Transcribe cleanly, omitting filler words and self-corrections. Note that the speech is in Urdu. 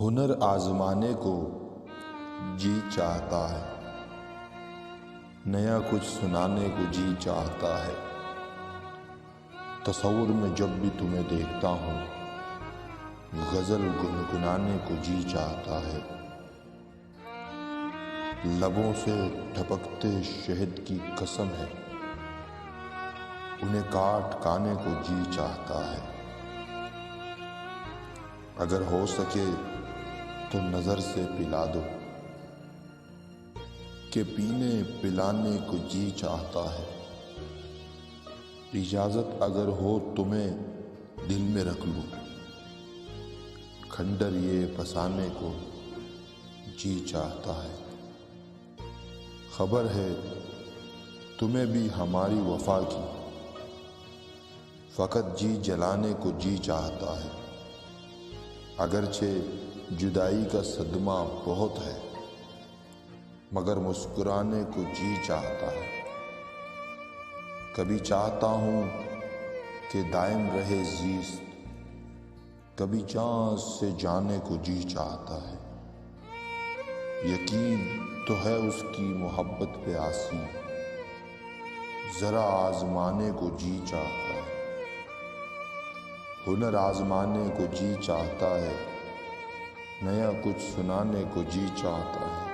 ہنر آزمانے کو جی چاہتا ہے، نیا کچھ سنانے کو جی چاہتا ہے۔ تصور میں جب بھی تمہیں دیکھتا ہوں، غزل گنگنانے کو جی چاہتا ہے۔ لبوں سے ٹپکتے شہد کی قسم ہے، انہیں کاٹ کھانے کو جی چاہتا ہے۔ اگر ہو سکے تو نظر سے پلا دو، کہ پینے پلانے کو جی چاہتا ہے۔ اجازت اگر ہو تمہیں دل میں رکھ لوں، کھنڈر یہ پسانے کو جی چاہتا ہے۔ خبر ہے تمہیں بھی ہماری وفا کی، فقط جی جلانے کو جی چاہتا ہے۔ اگرچہ جدائی کا صدمہ بہت ہے، مگر مسکرانے کو جی چاہتا ہے۔ کبھی چاہتا ہوں کہ دائم رہے زیست، کبھی چاند سے جانے کو جی چاہتا ہے۔ یقین تو ہے اس کی محبت پہ آسی، ذرا آزمانے کو جی چاہتا ہے۔ ہنر آزمانے کو جی چاہتا ہے، نیا کچھ سنانے کو جی چاہتا ہے۔